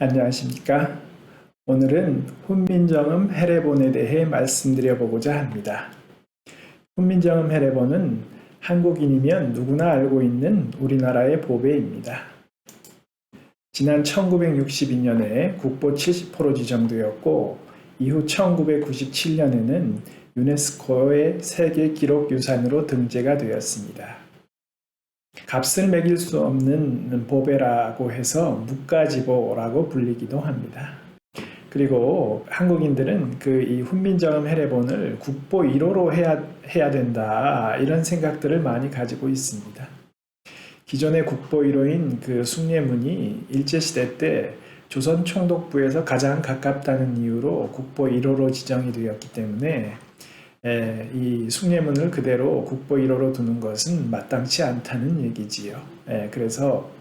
안녕하십니까? 오늘은 훈민정음 해례본에 대해 말씀드려 보고자 합니다. 훈민정음 해례본은 한국인이면 누구나 알고 있는 우리나라의 보배입니다. 지난 1962년에 국보 70호로 지정되었고 이후 1997년에는 유네스코의 세계 기록유산으로 등재가 되었습니다. 값을 매길 수 없는 보배라고 해서 묵가지보라고 불리기도 합니다. 그리고 한국인들은 이 훈민정음 해례본을 국보 1호로 해야 된다 이런 생각들을 많이 가지고 있습니다. 기존의 국보 1호인 숭례문이 일제시대 때 조선 총독부에서 가장 가깝다는 이유로 국보 1호로 지정이 되었기 때문에 이 숭례문을 그대로 국보 1호로 두는 것은 마땅치 않다는 얘기지요. 그래서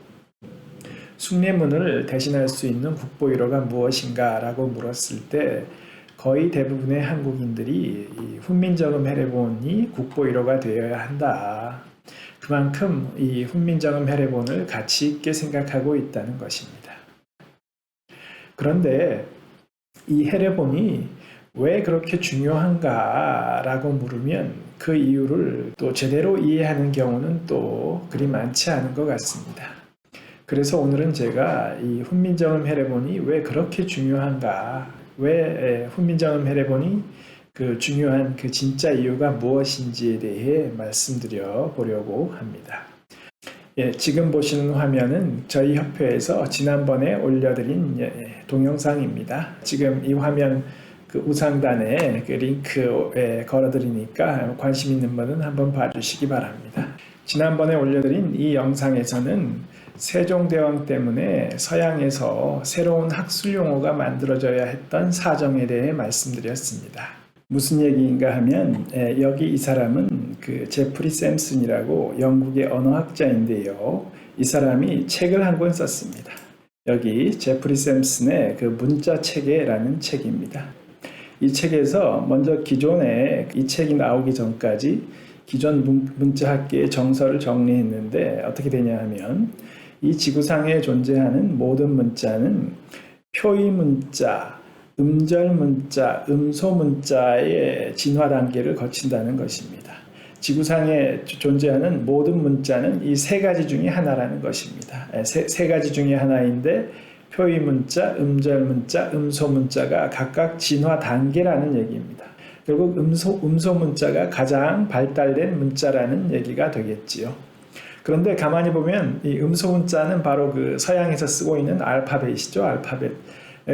숭례문을 대신할 수 있는 국보 1호가 무엇인가 라고 물었을 때 거의 대부분의 한국인들이 이 훈민정음 해례본이 국보 1호가 되어야 한다. 그만큼 이 훈민정음 해례본을 가치 있게 생각하고 있다는 것입니다. 그런데 이 해례본이 왜 그렇게 중요한가 라고 물으면 그 이유를 또 제대로 이해하는 경우는 또 그리 많지 않은 것 같습니다. 그래서 오늘은 제가 이 훈민정음 해례본이 왜 그렇게 중요한가, 왜 훈민정음 해례본이 중요한 진짜 이유가 무엇인지에 대해 말씀드려 보려고 합니다. 지금 보시는 화면은 저희 협회에서 지난번에 올려드린 동영상입니다. 지금 이 화면 우상단에 링크에 걸어드리니까 관심 있는 분은 한번 봐주시기 바랍니다. 지난번에 올려드린 이 영상에서는 세종대왕 때문에 서양에서 새로운 학술 용어가 만들어져야 했던 사정에 대해 말씀드렸습니다. 무슨 얘기인가 하면 여기 이 사람은 제프리 샘슨이라고 영국의 언어학자인데요. 이 사람이 책을 한 권 썼습니다. 여기 제프리 샘슨의 문자 체계라는 책입니다. 이 책에서 먼저 기존에 이 책이 나오기 전까지 기존 문자학계의 정설을 정리했는데 어떻게 되냐 하면 이 지구상에 존재하는 모든 문자는 표의 문자, 음절 문자, 음소 문자의 진화 단계를 거친다는 것입니다. 지구상에 존재하는 모든 문자는 이 세 가지 중에 하나라는 것입니다. 세 가지 중에 하나인데 표의 문자, 음절 문자, 음소 문자가 각각 진화 단계라는 얘기입니다. 결국 음소 문자가 가장 발달된 문자라는 얘기가 되겠지요. 그런데 가만히 보면 이 음소 문자는 바로 서양에서 쓰고 있는 알파벳이죠. 알파벳.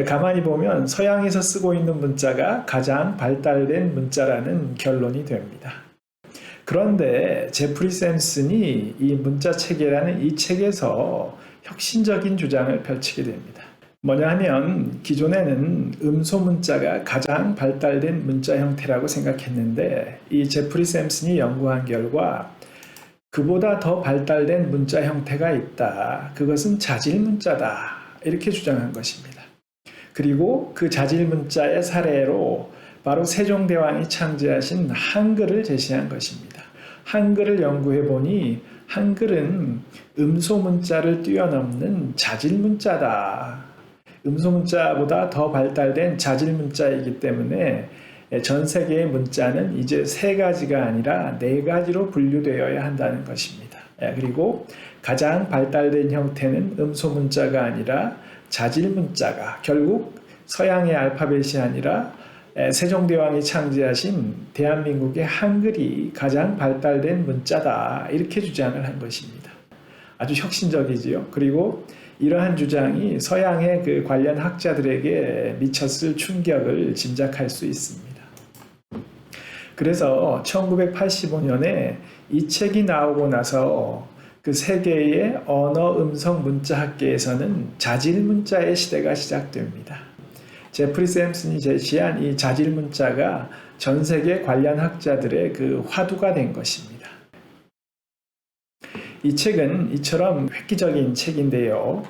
가만히 보면 서양에서 쓰고 있는 문자가 가장 발달된 문자라는 결론이 됩니다. 그런데 제프리 샘슨이 이 문자 체계라는 이 책에서 혁신적인 주장을 펼치게 됩니다. 뭐냐 하면 기존에는 음소 문자가 가장 발달된 문자 형태라고 생각했는데 이 제프리 샘슨이 연구한 결과 그보다 더 발달된 문자 형태가 있다. 그것은 자질 문자다. 이렇게 주장한 것입니다. 그리고 그 자질 문자의 사례로 바로 세종대왕이 창제하신 한글을 제시한 것입니다. 한글을 연구해 보니 한글은 음소 문자를 뛰어넘는 자질 문자다. 음소 문자보다 더 발달된 자질 문자이기 때문에 전 세계의 문자는 이제 세 가지가 아니라 네 가지로 분류되어야 한다는 것입니다. 그리고 가장 발달된 형태는 음소 문자가 아니라 자질 문자가 결국 서양의 알파벳이 아니라 세종대왕이 창제하신 대한민국의 한글이 가장 발달된 문자다. 이렇게 주장을 한 것입니다. 아주 혁신적이지요. 그리고 이러한 주장이 서양의 관련 학자들에게 미쳤을 충격을 짐작할 수 있습니다. 그래서 1985년에 이 책이 나오고 나서 세계의 언어 음성 문자 학계에서는 자질 문자의 시대가 시작됩니다. 제프리 샘슨이 제시한 이 자질 문자가 전 세계 관련 학자들의 화두가 된 것입니다. 이 책은 이처럼 획기적인 책인데요.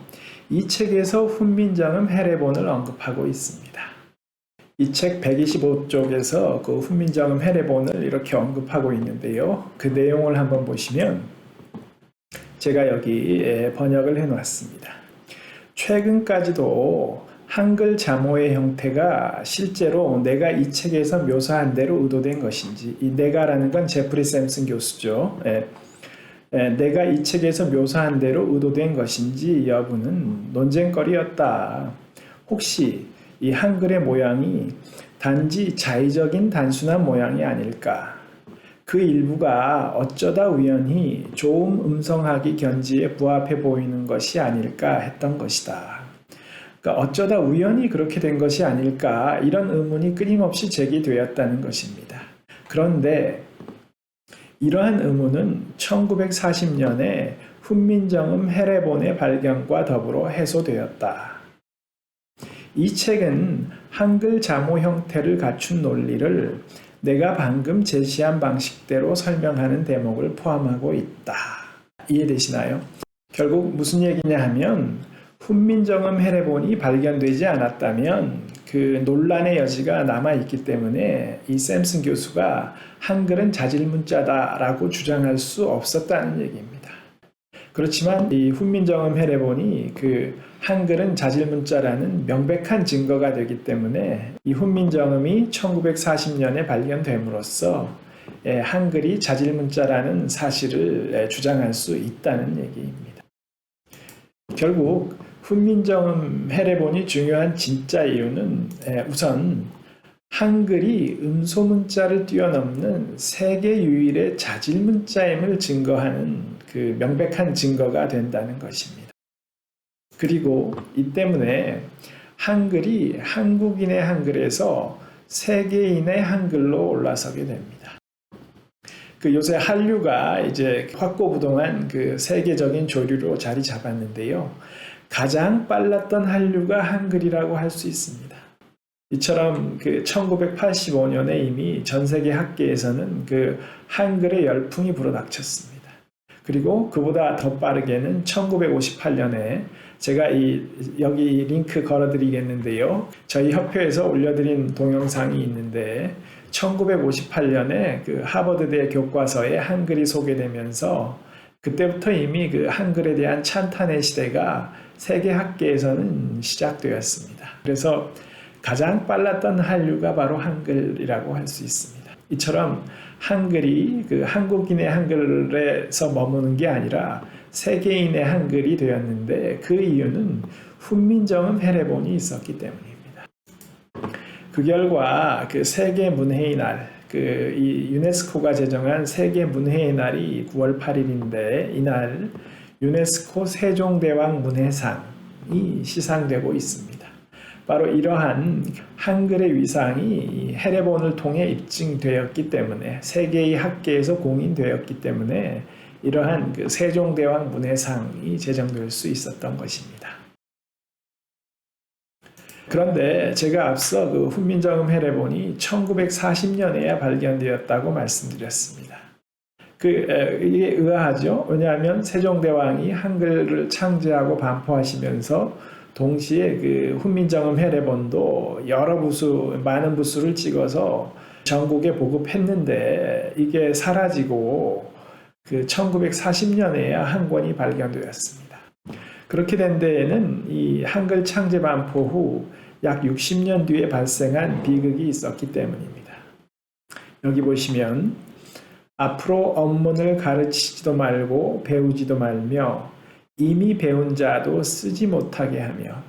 이 책에서 훈민정음 해례본을 언급하고 있습니다. 이 책 125쪽에서 훈민정음 해례본을 이렇게 언급하고 있는데요. 그 내용을 한번 보시면 제가 여기 번역을 해놨습니다. 최근까지도 한글 자모의 형태가 실제로 내가 이 책에서 묘사한 대로 의도된 것인지, 이 내가라는 건 제프리 샘슨 교수죠. 내가 이 책에서 묘사한 대로 의도된 것인지 여부는 논쟁거리였다. 혹시 이 한글의 모양이 단지 자의적인 단순한 모양이 아닐까? 그 일부가 어쩌다 우연히 좋음 음성학이 견지에 부합해 보이는 것이 아닐까 했던 것이다. 그러니까 어쩌다 우연히 그렇게 된 것이 아닐까, 이런 의문이 끊임없이 제기되었다는 것입니다. 그런데 이러한 의문은 1940년에 훈민정음 해례본의 발견과 더불어 해소되었다. 이 책은 한글 자모 형태를 갖춘 논리를 내가 방금 제시한 방식대로 설명하는 대목을 포함하고 있다. 이해되시나요? 결국 무슨 얘기냐 하면, 훈민정음 해례본이 발견되지 않았다면 그 논란의 여지가 남아있기 때문에 이 샘슨 교수가 한글은 자질문자다라고 주장할 수 없었다는 얘기입니다. 그렇지만 이 훈민정음 해례본이 그 한글은 자질문자라는 명백한 증거가 되기 때문에 이 훈민정음이 1940년에 발견됨으로써 한글이 자질문자라는 사실을 주장할 수 있다는 얘기입니다. 결국 훈민정음 해례본이 중요한 진짜 이유는 우선 한글이 음소문자를 뛰어넘는 세계 유일의 자질문자임을 증거하는 그 명백한 증거가 된다는 것입니다. 그리고 이 때문에 한글이 한국인의 한글에서 세계인의 한글로 올라서게 됩니다. 그 요새 한류가 이제 확고부동한 그 세계적인 조류로 자리 잡았는데요. 가장 빨랐던 한류가 한글이라고 할 수 있습니다. 이처럼 그 1985년에 이미 전 세계 학계에서는 그 한글의 열풍이 불어닥쳤습니다. 그리고 그보다 더 빠르게는 1958년에 제가 여기 링크 걸어드리겠는데요. 저희 협회에서 올려드린 동영상이 있는데 1958년에 그 하버드대 교과서에 한글이 소개되면서 그때부터 이미 그 한글에 대한 찬탄의 시대가 세계 학계에서는 시작되었습니다. 그래서 가장 빨랐던 한류가 바로 한글이라고 할 수 있습니다. 이처럼 한글이 그 한국인의 한글에서 머무는 게 아니라 세계인의 한글이 되었는데 그 이유는 훈민정음 해례본이 있었기 때문입니다. 그 결과 그 세계 문해의 날, 이 유네스코가 제정한 세계 문해의 날이 9월 8일인데 이날 유네스코 세종대왕 문해상이 시상되고 있습니다. 바로 이러한 한글의 위상이 해례본을 통해 입증되었기 때문에 세계의 학계에서 공인되었기 때문에 이러한 그 세종대왕 문해상이 제정될 수 있었던 것입니다. 그런데 제가 앞서 그 훈민정음 해례본이 1940년에야 발견되었다고 말씀드렸습니다. 이게 의아하죠? 왜냐하면 세종대왕이 한글을 창제하고 반포하시면서 동시에 그 훈민정음 해례본도 많은 부수를 찍어서 전국에 보급했는데 이게 사라지고 그 1940년에야 한 권이 발견되었습니다. 그렇게 된 데에는 이 한글 창제 반포 후 약 60년 뒤에 발생한 비극이 있었기 때문입니다. 여기 보시면 앞으로 업문을 가르치지도 말고 배우지도 말며 이미 배운 자도 쓰지 못하게 하며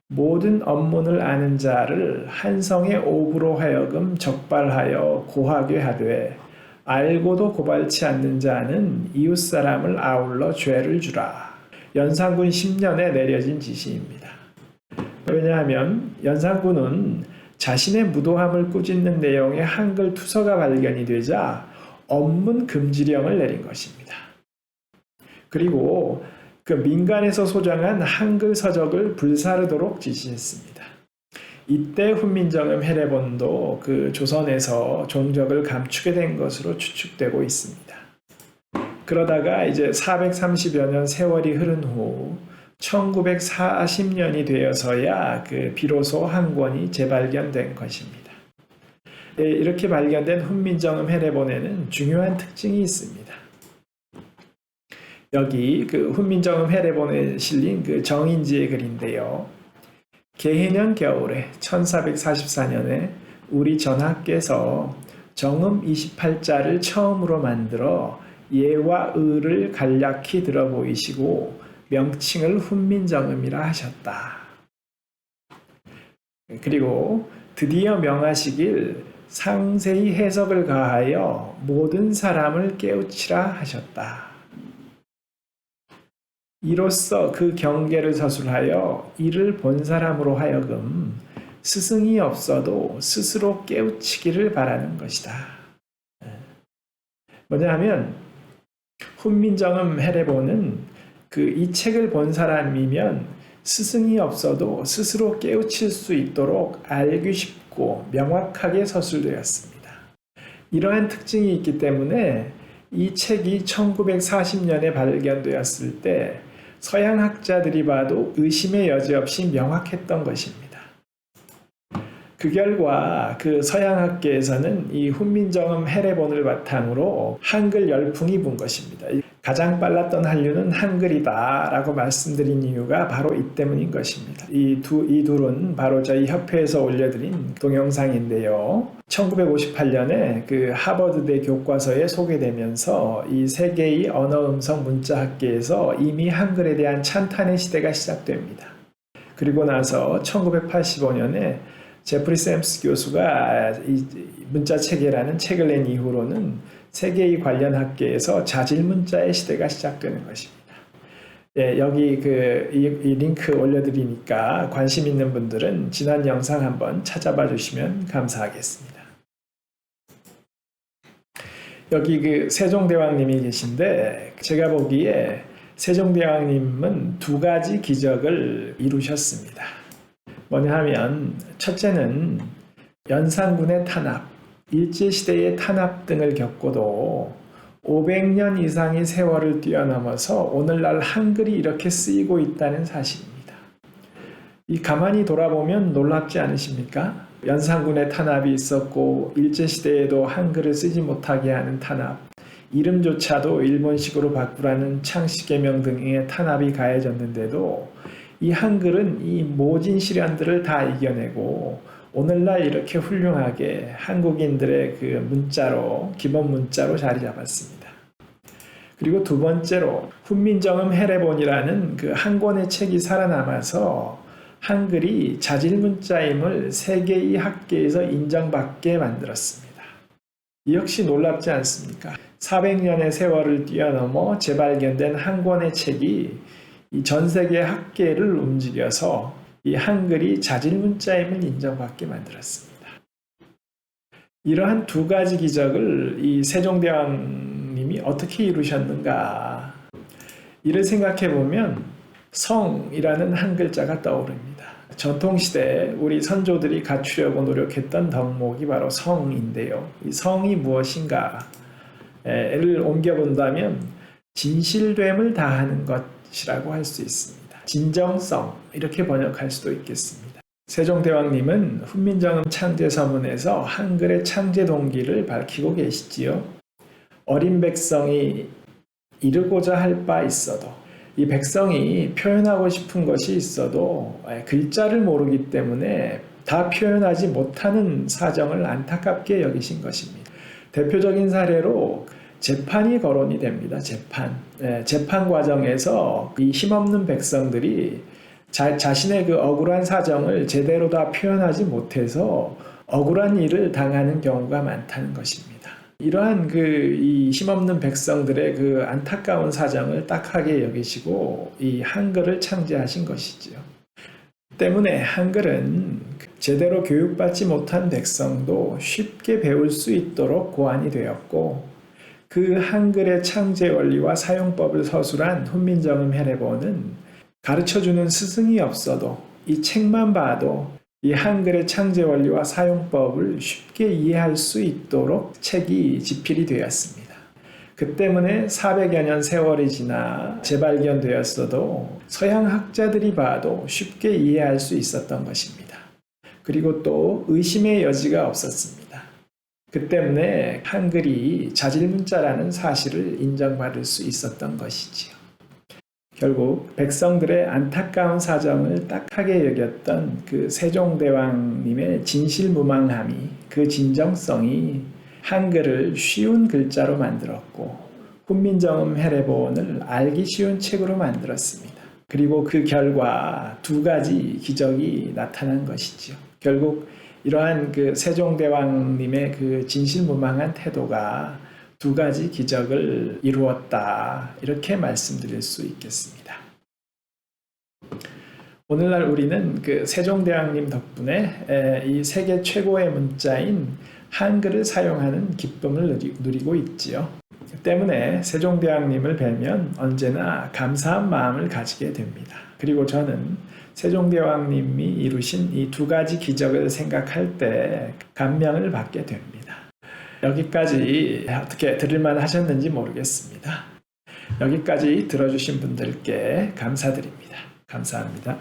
모든 업문을 아는 자를 한성의 오부로 하여금 적발하여 고하게 하되 알고도 고발치 않는 자는 이웃사람을 아울러 죄를 주라. 연산군 10년에 내려진 지시입니다. 왜냐하면 연산군은 자신의 무도함을 꾸짖는 내용의 한글 투서가 발견이 되자 업문 금지령을 내린 것입니다. 그리고 그 민간에서 소장한 한글 서적을 불사르도록 지시했습니다. 이때 훈민정음 해례본도 그 조선에서 종적을 감추게 된 것으로 추측되고 있습니다. 그러다가 이제 430여 년 세월이 흐른 후 1940년이 되어서야 그 비로소 한 권이 재발견된 것입니다. 이렇게 발견된 훈민정음 해례본에는 중요한 특징이 있습니다. 여기 그 훈민정음 해례본에 실린 그 정인지의 글인데요. 개해년 겨울에 1444년에 우리 전하께서 정음 28자를 처음으로 만들어 예와 의를 간략히 들어 보이시고 명칭을 훈민정음이라 하셨다. 그리고 드디어 명하시길 상세히 해석을 가하여 모든 사람을 깨우치라 하셨다. 이로써 그 경계를 서술하여 이를 본 사람으로 하여금 스승이 없어도 스스로 깨우치기를 바라는 것이다. 뭐냐 하면 훈민정음 해례본은 이 책을 본 사람이면 스승이 없어도 스스로 깨우칠 수 있도록 알기 쉽고 명확하게 서술되었습니다. 이러한 특징이 있기 때문에 이 책이 1940년에 발견되었을 때 서양 학자들이 봐도 의심의 여지 없이 명확했던 것입니다. 그 결과 그 서양학계에서는 이 훈민정음 해례본을 바탕으로 한글 열풍이 분 것입니다. 가장 빨랐던 한류는 한글이다 라고 말씀드린 이유가 바로 이 때문인 것입니다. 이 둘은 바로 저희 협회에서 올려드린 동영상인데요. 1958년에 그 하버드대 교과서에 소개되면서 이 세계의 언어음성 문자학계에서 이미 한글에 대한 찬탄의 시대가 시작됩니다. 그리고 나서 1985년에 제프리 샘스 교수가 이 문자체계라는 책을 낸 이후로는 세계의 관련 학계에서 자질문자의 시대가 시작되는 것입니다. 예, 여기 이 링크 올려드리니까 관심 있는 분들은 지난 영상 한번 찾아봐 주시면 감사하겠습니다. 여기 세종대왕님이 계신데 제가 보기에 세종대왕님은 두 가지 기적을 이루셨습니다. 뭐냐 하면 첫째는 연산군의 탄압, 일제시대의 탄압 등을 겪고도 500년 이상의 세월을 뛰어넘어서 오늘날 한글이 이렇게 쓰이고 있다는 사실입니다. 이 가만히 돌아보면 놀랍지 않으십니까? 연산군의 탄압이 있었고 일제시대에도 한글을 쓰지 못하게 하는 탄압, 이름조차도 일본식으로 바꾸라는 창씨개명 등의 탄압이 가해졌는데도 이 한글은 이 모진 시련들을 다 이겨내고 오늘날 이렇게 훌륭하게 한국인들의 그 문자로, 기본 문자로 자리 잡았습니다. 그리고 두 번째로 훈민정음 해례본이라는 그 한 권의 책이 살아남아서 한글이 자질문자임을 세계의 학계에서 인정받게 만들었습니다. 이 역시 놀랍지 않습니까? 400년의 세월을 뛰어넘어 재발견된 한 권의 책이 이 전 세계 학계를 움직여서 이 한글이 자질문자임을 인정받게 만들었습니다. 이러한 두 가지 기적을 이 세종대왕님이 어떻게 이루셨는가? 이를 생각해 보면 성이라는 한 글자가 떠오릅니다. 전통시대 우리 선조들이 갖추려고 노력했던 덕목이 바로 성인데요. 이 성이 무엇인가를 옮겨본다면 진실됨을 다하는 것이라고 할 수 있습니다. 진정성 이렇게 번역할 수도 있겠습니다. 세종대왕님은 훈민정음 창제서문에서 한글의 창제 동기를 밝히고 계시지요. 어린 백성이 이루고자 할 바 있어도 이 백성이 표현하고 싶은 것이 있어도 글자를 모르기 때문에 다 표현하지 못하는 사정을 안타깝게 여기신 것입니다. 대표적인 사례로 재판이 거론이 됩니다. 재판 과정에서 이 힘없는 백성들이 자신의 그 억울한 사정을 제대로 다 표현하지 못해서 억울한 일을 당하는 경우가 많다는 것입니다. 이러한 이 힘없는 백성들의 그 안타까운 사정을 딱하게 여기시고 이 한글을 창제하신 것이지요. 때문에 한글은 제대로 교육받지 못한 백성도 쉽게 배울 수 있도록 고안이 되었고 그 한글의 창제 원리와 사용법을 서술한 훈민정음 해례본은 가르쳐주는 스승이 없어도 이 책만 봐도 이 한글의 창제 원리와 사용법을 쉽게 이해할 수 있도록 책이 집필이 되었습니다. 그 때문에 400여 년 세월이 지나 재발견되었어도 서양 학자들이 봐도 쉽게 이해할 수 있었던 것입니다. 그리고 또 의심의 여지가 없었습니다. 그 때문에 한글이 자질문자라는 사실을 인정받을 수 있었던 것이지요. 결국 백성들의 안타까운 사정을 딱하게 여겼던 그 세종대왕님의 진실무망함이, 그 진정성이 한글을 쉬운 글자로 만들었고 훈민정음 해례본을 알기 쉬운 책으로 만들었습니다. 그리고 그 결과 두 가지 기적이 나타난 것이지요. 결국 이러한 그 세종대왕님의 그 진실무망한 태도가 두 가지 기적을 이루었다, 이렇게 말씀드릴 수 있겠습니다. 오늘날 우리는 그 세종대왕님 덕분에 이 세계 최고의 문자인 한글을 사용하는 기쁨을 누리고 있지요. 때문에 세종대왕님을 뵈면 언제나 감사한 마음을 가지게 됩니다. 그리고 저는 세종대왕님이 이루신 이 두 가지 기적을 생각할 때 감명을 받게 됩니다. 여기까지 어떻게 들을만 하셨는지 모르겠습니다. 여기까지 들어주신 분들께 감사드립니다. 감사합니다.